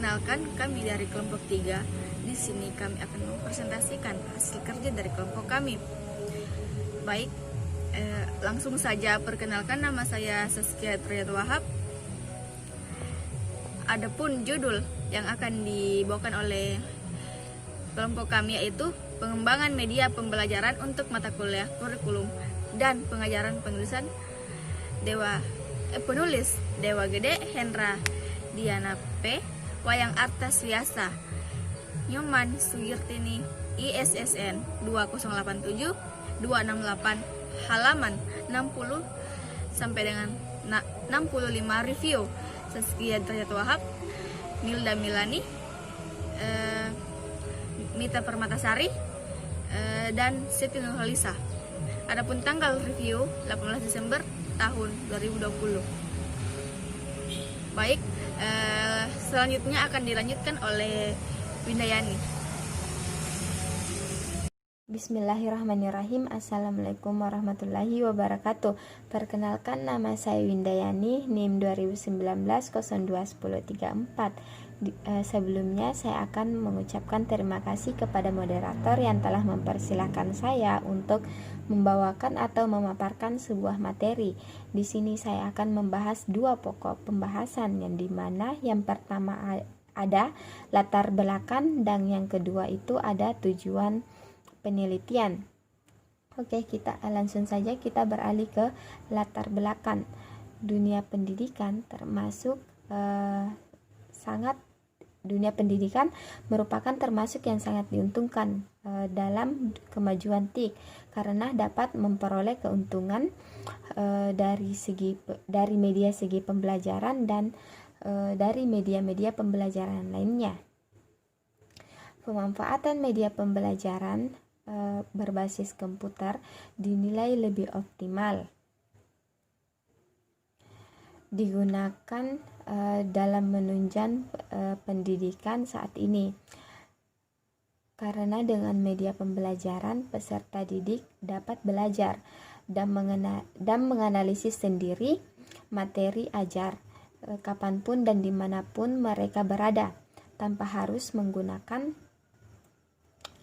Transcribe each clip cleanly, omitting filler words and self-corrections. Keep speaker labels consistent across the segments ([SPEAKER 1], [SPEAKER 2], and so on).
[SPEAKER 1] Perkenalkan, kami dari kelompok 3. Di sini kami akan mempresentasikan hasil kerja dari kelompok kami. Baik, langsung saja perkenalkan, nama saya Saskia Triat Wahab. Adapun judul yang akan dibawakan oleh kelompok kami yaitu pengembangan media pembelajaran untuk mata kuliah kurikulum dan pengajaran penulisan penulis Dewa Gede Hendra Diana P. Wayang Arta Swiasa Nyoman Sugirtini ISSN 2087 268 halaman 60 sampai dengan 65. Review Saskia Triat Wahab, Milda Milani, Mita Permatasari, dan Siti Nurhalisa. Adapun tanggal review 18 Desember tahun 2020. Baik, selanjutnya akan dilanjutkan oleh Windayani.
[SPEAKER 2] Bismillahirrahmanirrahim. Assalamualaikum warahmatullahi wabarakatuh. Perkenalkan, nama saya Windayani, NIM 2019-02-1034. Sebelumnya saya akan mengucapkan terima kasih kepada moderator yang telah mempersilahkan saya untuk membawakan atau memaparkan sebuah materi. Di sini saya akan membahas dua pokok pembahasan, yang dimana yang pertama ada latar belakang dan yang kedua itu ada tujuan penelitian. Oke, kita langsung saja kita beralih ke latar belakang. Dunia pendidikan dunia pendidikan merupakan termasuk yang sangat diuntungkan dalam kemajuan TIK, karena dapat memperoleh keuntungan dari media segi pembelajaran dan dari media-media pembelajaran lainnya. Pemanfaatan media pembelajaran berbasis komputer dinilai lebih optimal digunakan dalam menunjang pendidikan saat ini, karena dengan media pembelajaran peserta didik dapat belajar dan menganalisis sendiri materi ajar kapanpun dan dimanapun mereka berada, tanpa harus menggunakan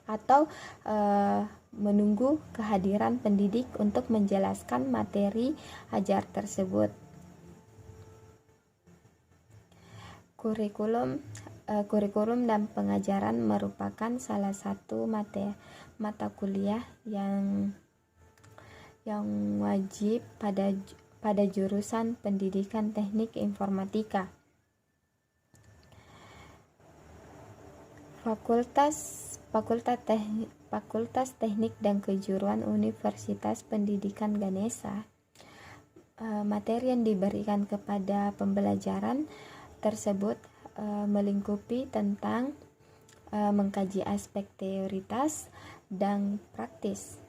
[SPEAKER 2] atau menunggu kehadiran pendidik untuk menjelaskan materi ajar tersebut. Kurikulum dan pengajaran merupakan salah satu mata kuliah yang wajib pada jurusan pendidikan teknik informatika. Fakultas Teknik dan Kejuruan Universitas Pendidikan Ganesha. Materi yang diberikan kepada pembelajaran tersebut melingkupi tentang mengkaji aspek teoritas dan praktis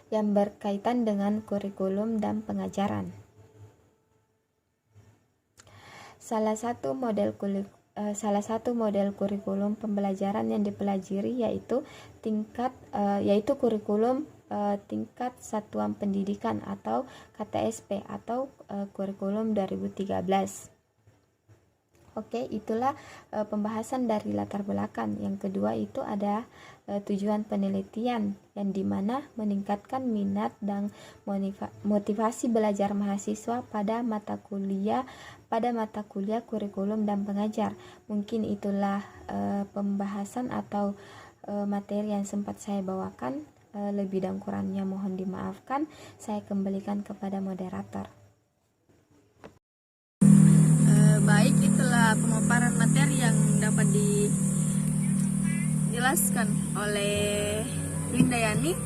[SPEAKER 2] yang berkaitan dengan kurikulum dan pengajaran. Salah satu model kurikulum pembelajaran yang dipelajari yaitu kurikulum tingkat satuan pendidikan atau KTSP atau kurikulum 2013. Oke, itulah pembahasan dari latar belakang. Yang kedua itu ada tujuan penelitian, yang dimana meningkatkan minat dan motivasi belajar mahasiswa pada mata kuliah kurikulum dan pengajar. Mungkin itulah pembahasan atau materi yang sempat saya bawakan. Lebih dan kurangnya mohon dimaafkan. Saya kembalikan kepada moderator.
[SPEAKER 1] Baik, itulah pemaparan materi yang dapat dijelaskan oleh Windayani.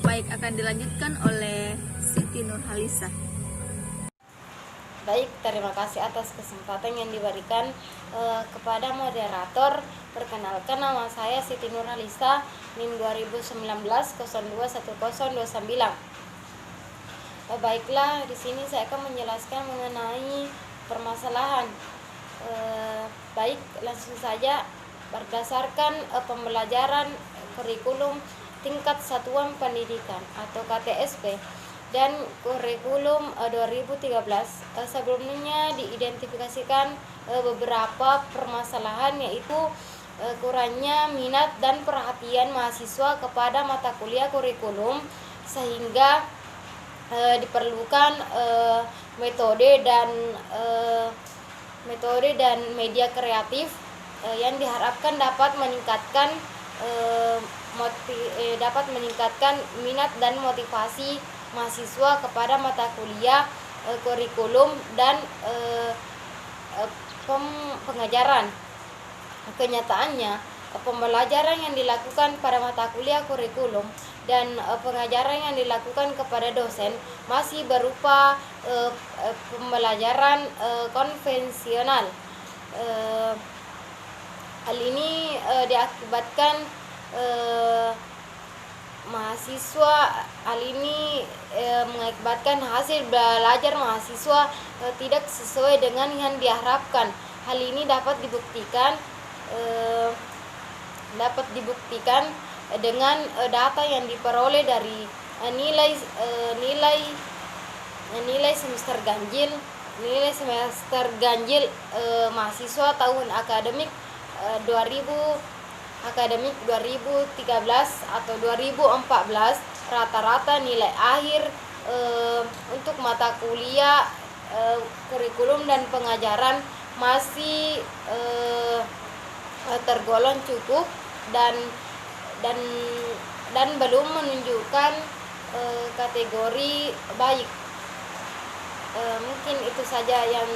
[SPEAKER 1] Baik, akan dilanjutkan oleh Siti Nurhalisa.
[SPEAKER 3] Baik, terima kasih atas kesempatan yang diberikan kepada moderator. Perkenalkan, nama saya Siti Nurhalisa, NIM 2019-02-1029. Baiklah, di sini saya akan menjelaskan mengenai permasalahan. Baik, langsung saja. Berdasarkan pembelajaran kurikulum tingkat satuan pendidikan atau KTSP, dan kurikulum 2013. Sebelumnya diidentifikasikan beberapa permasalahan, yaitu kurangnya minat dan perhatian mahasiswa kepada mata kuliah kurikulum, sehingga diperlukan metode dan media kreatif yang diharapkan dapat meningkatkan minat dan motivasi mahasiswa kepada mata kuliah kurikulum dan pengajaran. Kenyataannya, pembelajaran yang dilakukan pada mata kuliah kurikulum dan pengajaran yang dilakukan kepada dosen masih berupa pembelajaran konvensional. Hal ini diakibatkan mengakibatkan hasil belajar mahasiswa tidak sesuai dengan yang diharapkan. Hal ini dapat dibuktikan dengan data yang diperoleh dari nilai semester ganjil mahasiswa tahun akademik 2013 atau 2014. Rata-rata nilai akhir untuk mata kuliah kurikulum dan pengajaran masih tergolong cukup dan belum menunjukkan kategori baik. Mungkin itu saja yang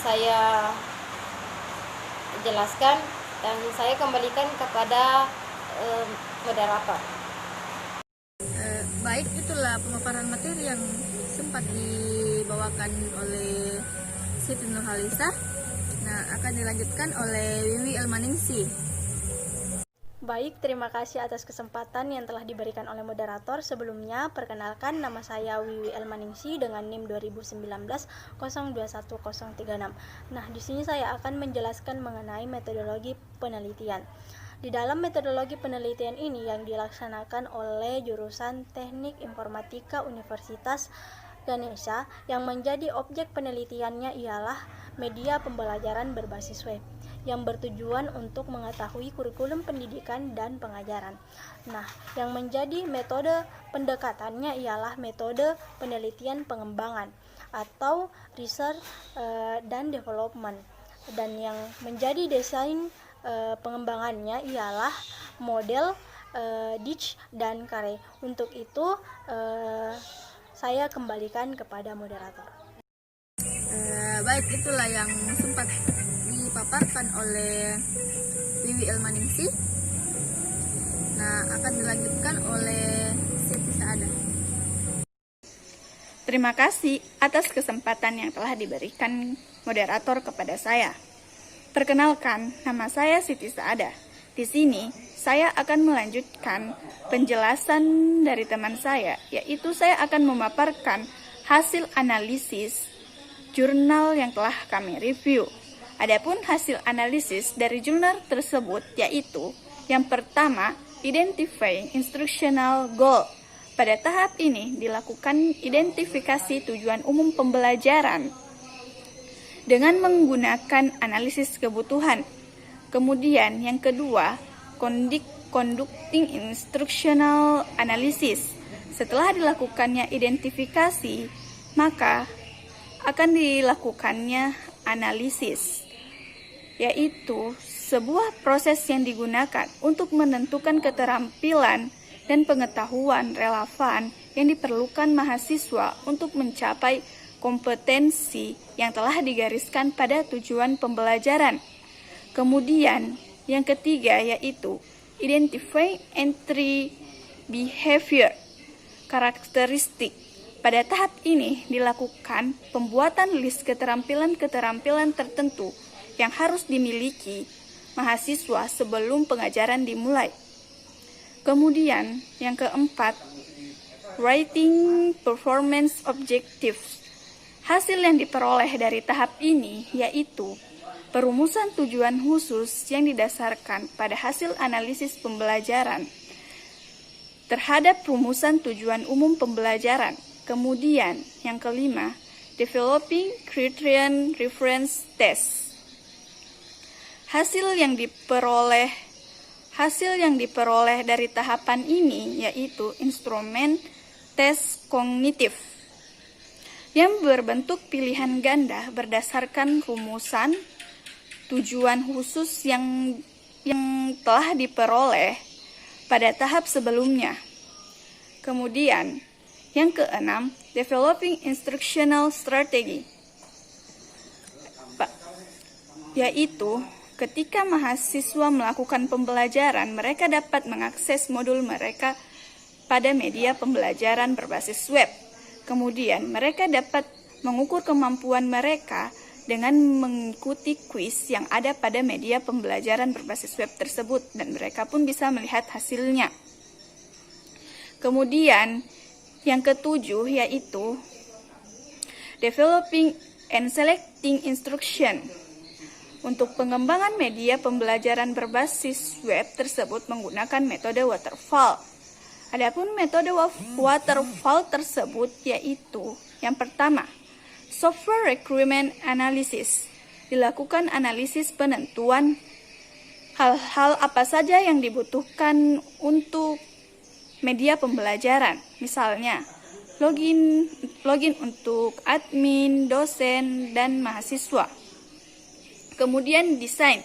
[SPEAKER 3] saya jelaskan, dan saya kembalikan kepada moderator.
[SPEAKER 1] Baik, itulah pemaparan materi yang sempat dibawakan oleh Siti Nurhalisa. Nah, akan dilanjutkan oleh Wiwi Elmaningsi.
[SPEAKER 4] Baik, terima kasih atas kesempatan yang telah diberikan oleh moderator. Sebelumnya, perkenalkan, nama saya Wiwi Elmaningsi dengan NIM 2019-021036. Nah, di sini saya akan menjelaskan mengenai metodologi penelitian. Di dalam metodologi penelitian ini yang dilaksanakan oleh jurusan Teknik Informatika Universitas Ganesha, yang menjadi objek penelitiannya ialah media pembelajaran berbasis web yang bertujuan untuk mengetahui kurikulum pendidikan dan pengajaran. Nah, yang menjadi metode pendekatannya ialah metode penelitian pengembangan atau research dan development, dan yang menjadi desain pengembangannya ialah model, ditch, dan kare. Untuk itu saya kembalikan kepada moderator.
[SPEAKER 1] Baik, itulah yang sempat dipaparkan oleh Wiwi Elmaningsi. Nah, akan dilanjutkan oleh Siti Saada.
[SPEAKER 5] Terima kasih atas kesempatan yang telah diberikan moderator kepada saya. Perkenalkan, nama saya Siti Saada. Di sini, saya akan melanjutkan penjelasan dari teman saya, yaitu saya akan memaparkan hasil analisis jurnal yang telah kami review. Adapun hasil analisis dari jurnal tersebut yaitu yang pertama, identify instructional goal. Pada tahap ini dilakukan identifikasi tujuan umum pembelajaran dengan menggunakan analisis kebutuhan. Kemudian yang kedua, conducting instructional analysis. Setelah dilakukannya identifikasi, maka akan dilakukannya analisis, yaitu sebuah proses yang digunakan untuk menentukan keterampilan dan pengetahuan relevan yang diperlukan mahasiswa untuk mencapai kompetensi yang telah digariskan pada tujuan pembelajaran. Kemudian yang ketiga yaitu identify entry behavior karakteristik. Pada tahap ini dilakukan pembuatan list keterampilan-keterampilan tertentu yang harus dimiliki mahasiswa sebelum pengajaran dimulai. Kemudian yang keempat, writing performance objectives. Hasil yang diperoleh dari tahap ini yaitu perumusan tujuan khusus yang didasarkan pada hasil analisis pembelajaran. terhadap rumusan tujuan umum pembelajaran. Kemudian, yang kelima, developing criterion reference test. Hasil yang diperoleh dari tahapan ini yaitu instrumen tes kognitif yang berbentuk pilihan ganda berdasarkan rumusan tujuan khusus yang telah diperoleh pada tahap sebelumnya. Kemudian, yang keenam, developing instructional strategy, yaitu ketika mahasiswa melakukan pembelajaran, mereka dapat mengakses modul mereka pada media pembelajaran berbasis web. Kemudian, mereka dapat mengukur kemampuan mereka dengan mengikuti kuis yang ada pada media pembelajaran berbasis web tersebut, dan mereka pun bisa melihat hasilnya. Kemudian, yang ketujuh yaitu developing and selecting instruction. Untuk pengembangan media pembelajaran berbasis web tersebut menggunakan metode waterfall. Adapun metode waterfall tersebut yaitu yang pertama, software requirement analysis. Dilakukan analisis penentuan hal-hal apa saja yang dibutuhkan untuk media pembelajaran. Misalnya, login untuk admin, dosen, dan mahasiswa. Kemudian desain.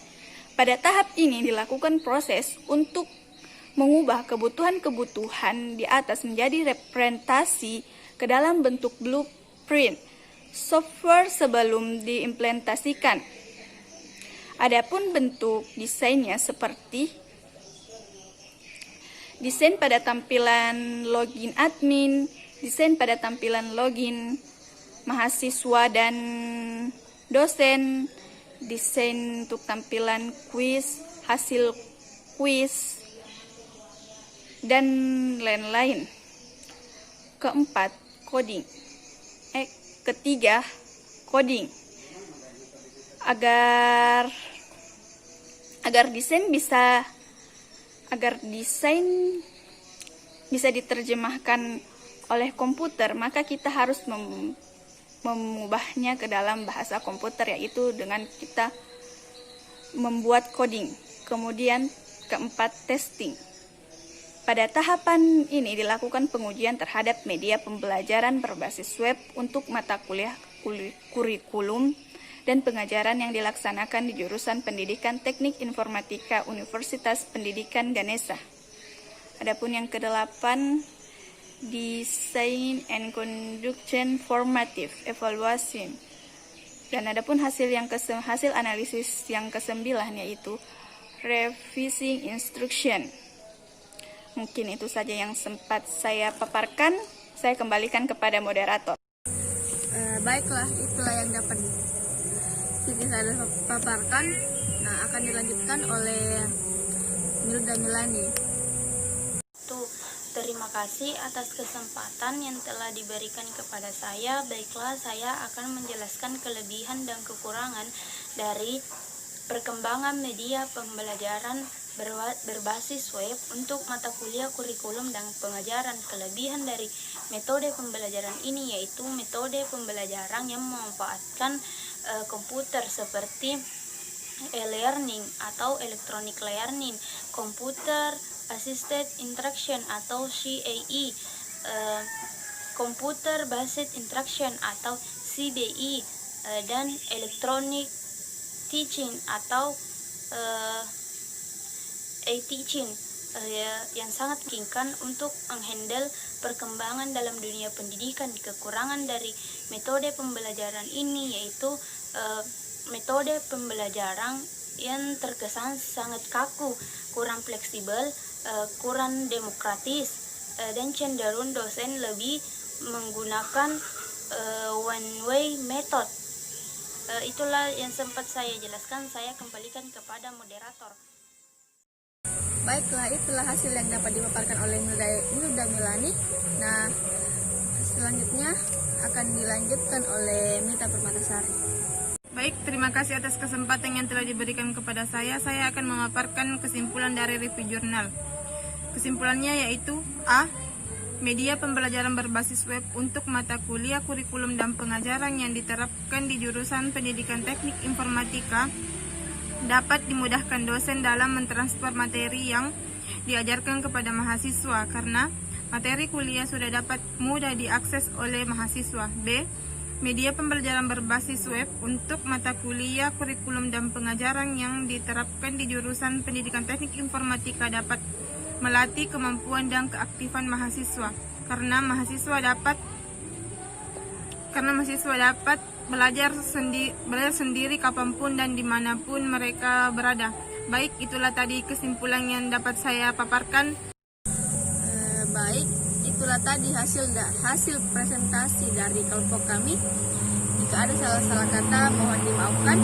[SPEAKER 5] Pada tahap ini dilakukan proses untuk mengubah kebutuhan-kebutuhan di atas menjadi representasi ke dalam bentuk blueprint software sebelum diimplementasikan. Adapun bentuk desainnya seperti desain pada tampilan login admin, desain pada tampilan login mahasiswa dan dosen, desain untuk tampilan kuis, hasil kuis, dan lain-lain. Keempat, coding. Ketiga, coding. Agar desain bisa diterjemahkan oleh komputer, maka kita harus mengubahnya ke dalam bahasa komputer, yaitu dengan kita membuat coding. Kemudian keempat, testing. Pada tahapan ini dilakukan pengujian terhadap media pembelajaran berbasis web untuk mata kuliah kurikulum dan pengajaran yang dilaksanakan di jurusan Pendidikan Teknik Informatika Universitas Pendidikan Ganesha. Adapun yang kedelapan, Design and Conduction Formative Evaluation. Dan adapun hasil analisis yang kesembilan yaitu Revising Instruction. Mungkin itu saja yang sempat saya paparkan. Saya kembalikan kepada moderator.
[SPEAKER 1] Baiklah, itulah yang dapat saya paparkan. Nah, akan dilanjutkan oleh Milda Milani.
[SPEAKER 4] Terima kasih atas kesempatan yang telah diberikan kepada saya. Baiklah, saya akan menjelaskan kelebihan dan kekurangan dari perkembangan media pembelajaran berbasis web untuk mata kuliah kurikulum dan pengajaran. Kelebihan dari metode pembelajaran ini yaitu metode pembelajaran yang memanfaatkan komputer seperti e-learning atau electronic learning, computer assisted instruction atau CAE, computer based instruction atau CBI, dan electronic teaching atau e-teaching yang sangat memungkinkan untuk menghandle perkembangan dalam dunia pendidikan. Kekurangan dari metode pembelajaran ini yaitu metode pembelajaran yang terkesan sangat kaku, kurang fleksibel, kurang demokratis, dan cenderung dosen lebih menggunakan one way method. Itulah yang sempat saya jelaskan. Saya kembalikan kepada moderator.
[SPEAKER 1] Baiklah, itulah hasil yang dapat dipaparkan oleh Milda Milani. Nah, selanjutnya akan dilanjutkan oleh Mita Permatasari.
[SPEAKER 6] Baik, terima kasih atas kesempatan yang telah diberikan kepada saya. Saya akan memaparkan kesimpulan dari review jurnal. Kesimpulannya yaitu A. Media pembelajaran berbasis web untuk mata kuliah, kurikulum, dan pengajaran yang diterapkan di jurusan pendidikan teknik informatika dapat dimudahkan dosen dalam mentransfer materi yang diajarkan kepada mahasiswa karena materi kuliah sudah dapat mudah diakses oleh mahasiswa. B. Media pembelajaran berbasis web untuk mata kuliah, kurikulum, dan pengajaran yang diterapkan di jurusan pendidikan teknik informatika dapat melatih kemampuan dan keaktifan mahasiswa karena mahasiswa dapat belajar sendiri kapanpun dan dimanapun mereka berada. Baik, itulah tadi kesimpulan yang dapat saya paparkan.
[SPEAKER 1] Baik, itulah tadi hasil presentasi dari kelompok kami. Jika ada salah-salah kata mohon dimaafkan.